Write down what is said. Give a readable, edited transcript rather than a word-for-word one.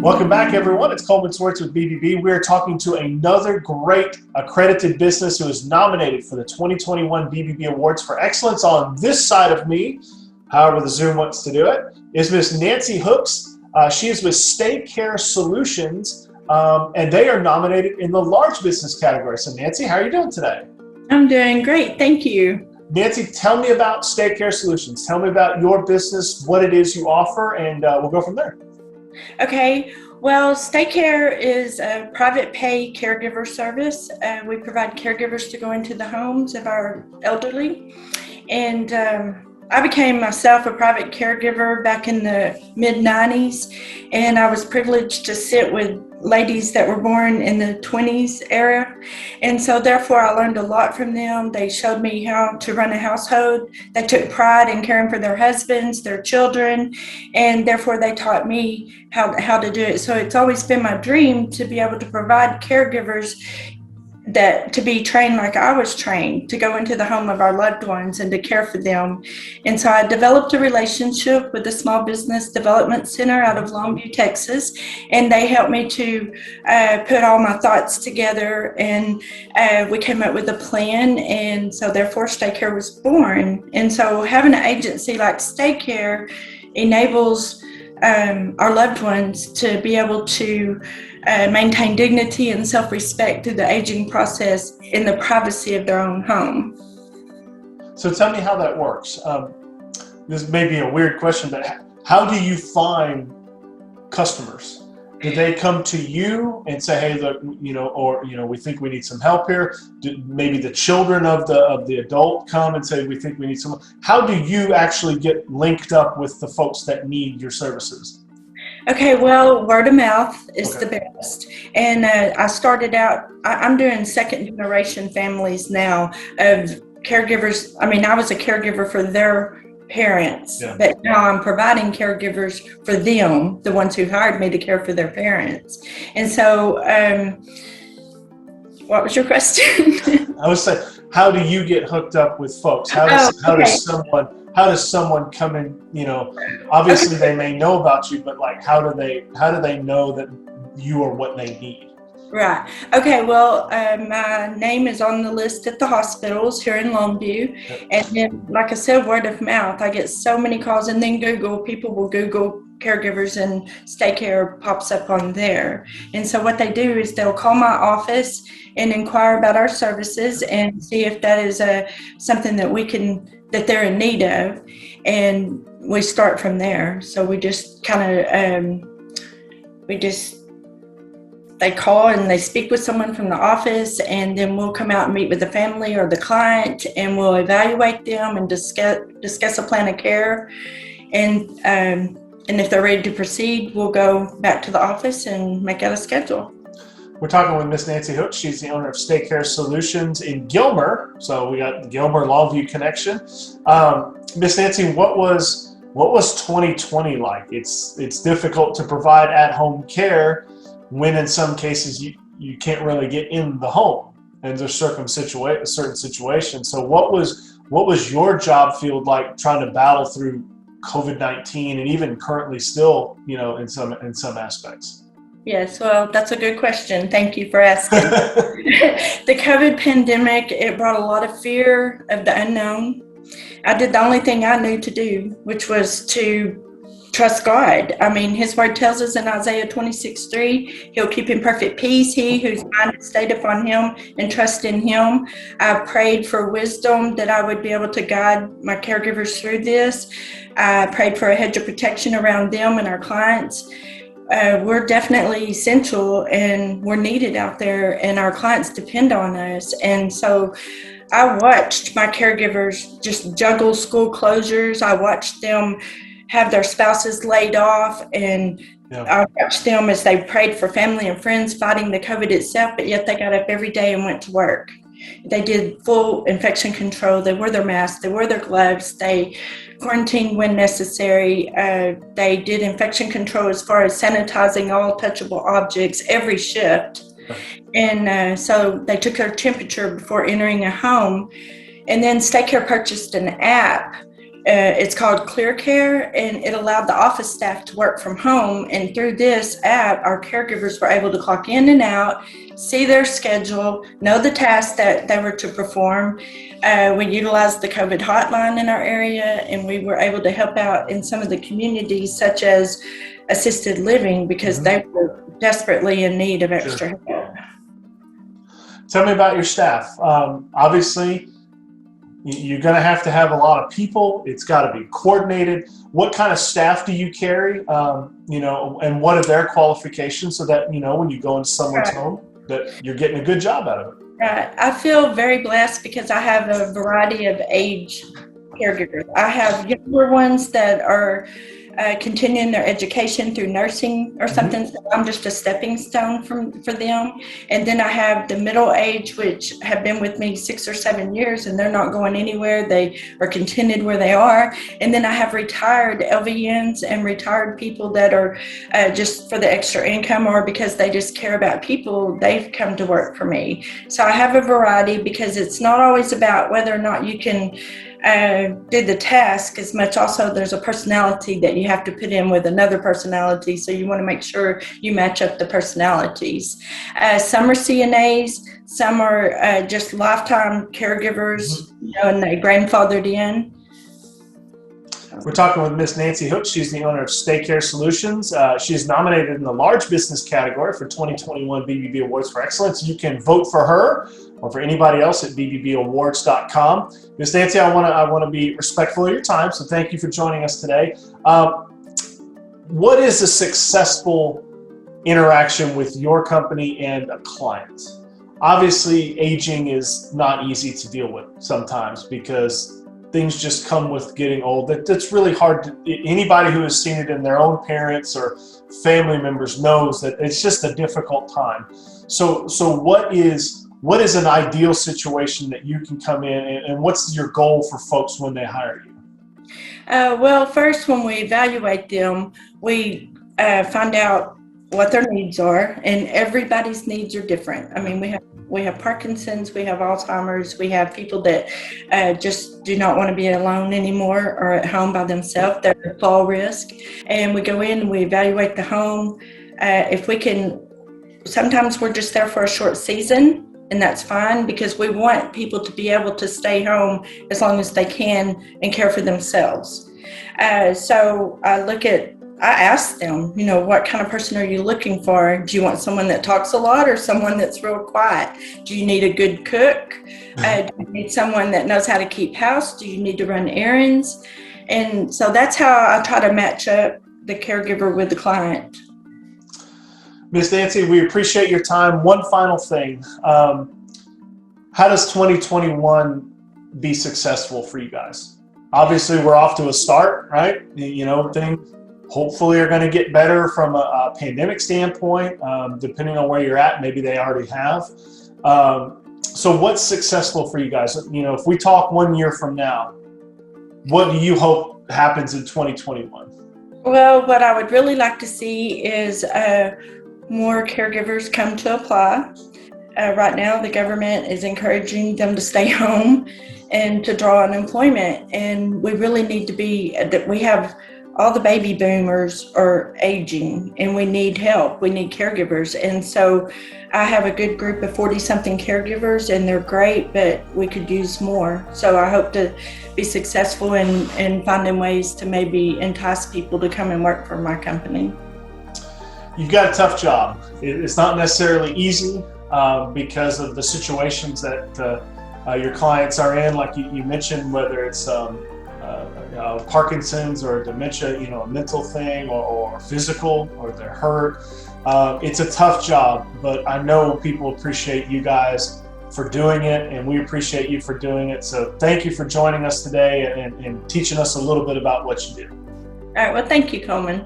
Welcome back, everyone. It's Coleman Swartz with BBB. We are talking to another great accredited business who is nominated for the 2021 BBB Awards for Excellence. On this side of me, however the Zoom wants to do it, is Miss Nancy Hooks. She is with StayKare Solutions, and they are nominated in the large business category. So Nancy, how are you doing today? I'm doing great, thank you. Nancy, tell me about StayKare Solutions. Tell me about your business, what it is you offer, and we'll go from there. Okay, well, StayKare is a private pay caregiver service. We provide caregivers to go into the homes of our elderly. And I became myself a private caregiver back in the mid-90s, and I was privileged to sit with ladies that were born in the 20s era. And so therefore I learned a lot from them. They showed me how to run a household. They took pride in caring for their husbands, their children, and therefore they taught me how to do it. So it's always been my dream to be able to provide caregivers that to be trained like I was trained, to go into the home of our loved ones and to care for them. And so I developed a relationship with the Small Business Development Center out of Longview, Texas, and they helped me to put all my thoughts together, and we came up with a plan, and so therefore StayKare was born. And so having an agency like StayKare enables our loved ones to be able to maintain dignity and self-respect through the aging process in the privacy of their own home. So tell me how that works. This may be a weird question, but how do you find customers? Do they come to you and say, "Hey, look, we think we need some help here"? Maybe the children of the adult come and say, "We think we need some." How do you actually get linked up with the folks that need your services? Okay, well, word of mouth is the best. And I started out, I'm doing second generation families now of caregivers. I mean, I was a caregiver for their parents, but now I'm providing caregivers for them, the ones who hired me to care for their parents. And so, what was your question? I was saying, how do you get hooked up with folks? How does someone come in? Obviously they may know about you, but like, how do they know that you are what they need? Right. Okay. Well, my name is on the list at the hospitals here in Longview. And then, like I said, word of mouth. I get so many calls, and then people will Google caregivers and StayKare pops up on there. And so what they do is they'll call my office and inquire about our services and see if that is something that they're in need of. And we start from there. So we just they call and they speak with someone from the office, and then we'll come out and meet with the family or the client, and we'll evaluate them and discuss a plan of care. And if they're ready to proceed, we'll go back to the office and make out a schedule. We're talking with Miss Nancy Hooks. She's the owner of StayKare Solutions in Gilmer. So we got the Gilmer Longview connection. Miss Nancy, what was 2020 like? It's difficult to provide at-home care when in some cases you can't really get in the home, and there's certain situations. So what was your job field like trying to battle through COVID-19 and even currently still, in some aspects? Yes, well, that's a good question. Thank you for asking. The COVID pandemic, it brought a lot of fear of the unknown. I did the only thing I knew to do, which was to trust God. I mean, His word tells us in Isaiah 26:3, He'll keep in perfect peace he whose mind is stayed upon Him and trust in Him. I prayed for wisdom that I would be able to guide my caregivers through this. I prayed for a hedge of protection around them and our clients. We're definitely essential and we're needed out there, and our clients depend on us. And so I watched my caregivers just juggle school closures. I watched them have their spouses laid off, and I watched them as they prayed for family and friends fighting the COVID itself, but yet they got up every day and went to work. They did full infection control. They wore their masks, they wore their gloves, they quarantined when necessary. They did infection control as far as sanitizing all touchable objects every shift. And so they took their temperature before entering a home. And then StayKare purchased an app It's called StayKare, and it allowed the office staff to work from home. And through this app, our caregivers were able to clock in and out, see their schedule, know the tasks that they were to perform. We utilized the COVID hotline in our area, and we were able to help out in some of the communities, such as assisted living, because they were desperately in need of extra help. Tell me about your staff. Obviously, you're going to have a lot of people. It's got to be coordinated. What kind of staff do you carry? And what are their qualifications so that, when you go into someone's home, that you're getting a good job out of it? I feel very blessed because I have a variety of age caregivers. I have younger ones that are continuing their education through nursing or something. So I'm just a stepping stone for them. And then I have the middle age, which have been with me 6 or 7 years, and they're not going anywhere. They are contented where they are. And then I have retired LVNs and retired people that are just for the extra income or because they just care about people. They've come to work for me. So I have a variety because it's not always about whether or not you can do the task as much. Also, there's a personality that you have to put in with another personality, so you want to make sure you match up the personalities. Some are CNAs, some are just lifetime caregivers, and they grandfathered in. We're talking with Miss Nancy Hook. She's the owner of StayKare Solutions. She is nominated in the large business category for 2021 BBB Awards for Excellence. You can vote for her or for anybody else at bbbawards.com. Miss Nancy, I want to be respectful of your time, so thank you for joining us today. What is a successful interaction with your company and a client? Obviously, aging is not easy to deal with sometimes because things just come with getting old. That's really hard. Anybody who has seen it in their own parents or family members knows that it's just a difficult time. So what is an ideal situation that you can come in, and what's your goal for folks when they hire you? Well, first, when we evaluate them, we find out what their needs are, and everybody's needs are different. I mean, we have Parkinson's, we have Alzheimer's, we have people that just do not want to be alone anymore or at home by themselves. They're at fall risk. And we go in and we evaluate the home. If we can, sometimes we're just there for a short season, and that's fine because we want people to be able to stay home as long as they can and care for themselves. So I ask them, what kind of person are you looking for? Do you want someone that talks a lot or someone that's real quiet? Do you need a good cook? Do you need someone that knows how to keep house? Do you need to run errands? And so that's how I try to match up the caregiver with the client. Miss Nancy, we appreciate your time. One final thing. How does 2021 be successful for you guys? Obviously, we're off to a start, right? Things hopefully are going to get better from a pandemic standpoint, depending on where you're at. Maybe they already have. So what's successful for you guys? If we talk 1 year from now, what do you hope happens in 2021? Well, what I would really like to see is more caregivers come to apply. Right now, the government is encouraging them to stay home and to draw unemployment. And we really need to we have all the baby boomers are aging and we need help. We need caregivers. And so I have a good group of 40-something caregivers and they're great, but we could use more. So I hope to be successful in finding ways to maybe entice people to come and work for my company. You've got a tough job. It's not necessarily easy because of the situations that your clients are in, like you mentioned, whether it's Parkinson's or dementia, a mental thing or physical, or they're hurt. It's a tough job, but I know people appreciate you guys for doing it, and we appreciate you for doing it. So thank you for joining us today and teaching us a little bit about what you do. All right. Well, thank you, Coleman.